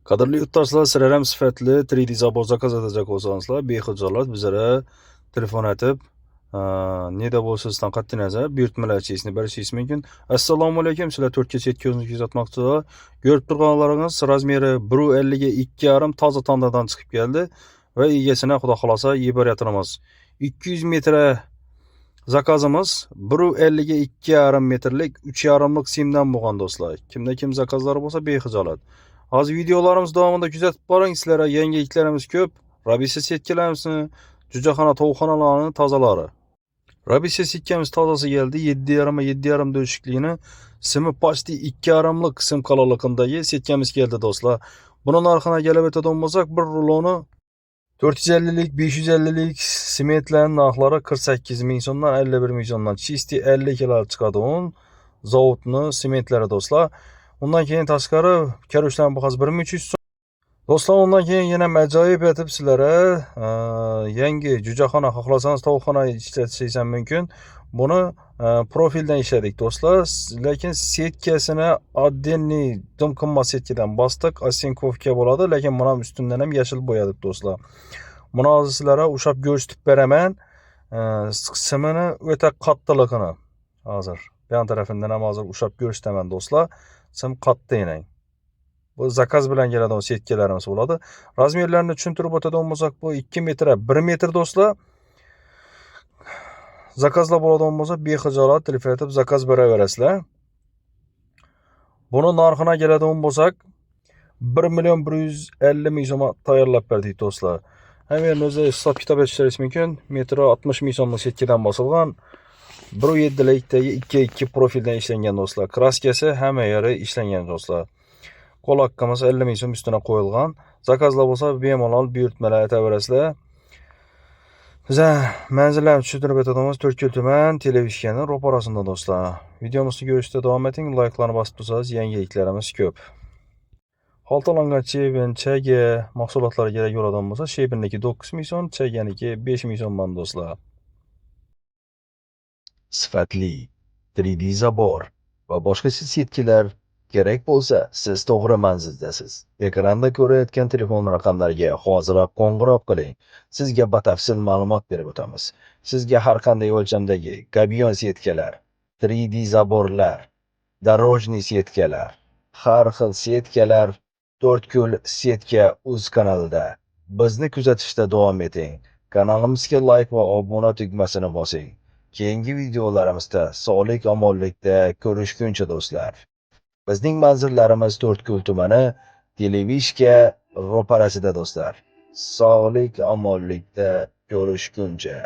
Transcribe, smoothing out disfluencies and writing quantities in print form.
Qadrli yurtdoshlar, sizlar ham sifatli 3D zabor zakaz etacak bo'lsangizlar, bexijolat bizlarga telefon etib, neda bo'lishidan qat'iy nazar buyurtmalarni berishingiz mumkin. Assalomu alaykum. Sizlar 4 ga 7 ko'zni kuzatmoqchisizlar. Ko'rib turganlaringiz razmeri 1.50 ga 2.5 toza tandadan chiqib keldi va egasini xudo xolosa yuboryapmiz. 200 metr zakazimiz 1.50 ga 2.5 metrlik 3.5lik simdan bo'lgan do'stlar. Kimda kim zakazlari bo'lsa bexijolat. Hozir videolarimiz davomida kuzatib boring. Sizlarga yangiliklarimiz ko'p. Rabisa setkalarimizni, jujaxona tovuqxonalarini tozalari. Rabisa setkamiz tozasi geldi. 7.5 7.5 döşükliğini simi почти 2.5lik sim kalınlığındagi setkamiz geldi do'stlar. Bunun narxına gelib o'tadigan bo'lsak, bir ruloni 450lik, 550lik simetlerin narxlari 48 ming so'mdan 51 ming so'mdan chisti 50 kilo chiqadigan zavodni simetlari do'stlar. Ondan keyin tashqari karushdan bahos 1300 so'm. Do'stlar, ondan keyin yana ajoyib etib sizlarga yangi jujaxona xohlasangiz tovuqxona ishlatishingiz ham mumkin. Buni profildan ishladik do'stlar, lekin setkasini отдельный dum qimmat setkadan bosdik. Asenkovka bo'ladi, lekin buni ham ustundan ham yashil bo'yadik do'stlar. Buni hozir sizlarga ushlab ko'rsatib beraman. Simini o'ta qattiqligini hozir yan tarafından ham hozir ushlab ko'rsataman do'stlar. Sim qattiq. Bu zakaz bilan keladigan setkalarimiz bo'ladi. Razmerlarini tushuntirib o'tadigan bo'lsak, bu 2 metr 1 metr do'stlar. Zakazlar bo'ladigan bo'lsa, bexijolat telefon etib zakaz beraverasizlar. Buni narxına keladigan bo'lsak, 1.150.000 so'm tayyorlab berdik do'stlar. Hemen o'zi hisob kitob etishingiz mumkin. Metri 60 ming so'mlik setkadan bosilgan. 1.7likdagi 2.2 profildan ishlangan do'stlar. Kraskasi hamma yeri ishlangan do'stlar. Qo'l haqqimiz 50 ming so'm üstüne qo'yilgan. Zakazlar bo'lsa bemalol buyurtmalar aytaverasizlar. Biza manzillarni tushuntirib o'tadigan 4 tuman televiziyani ro'parasida do'stlar. Videomizni ko'rishda davom eting, like'larni bosib tursangiz yangiliklarimiz ko'p. Xaltalangan chebin, chaga mahsulotlari kerak bo'ladigan bo'lsa, chebinniki 9 ming so'm, chaganiki 5 ming so'mdan do'stlar. Sifatli 3D zabor va boshqa setkilar kerak bo'lsa, siz to'g'ri manzildasiz. Ekranda ko'rayotgan telefon raqamlariga hoziroq qo'ng'iroq qiling. Sizga batafsil ma'lumot berib o'tamiz. Sizga har qanday o'lchamdagi gabion setkalar, 3D zaborlar, дорожный setkalar, har xil setkalar 4 setka o'z kanalida. Bizni kuzatishda davom eting. Kanalimizga like va obuna tugmasini bosing. Keyingi videolarimizda sog'lik omonlikda ko'rishguncha do'stlar. Bizning manzillarimiz 4 tumani Televishka ro'parasida do'stlar. Sog'lik omonlikda ko'rishguncha.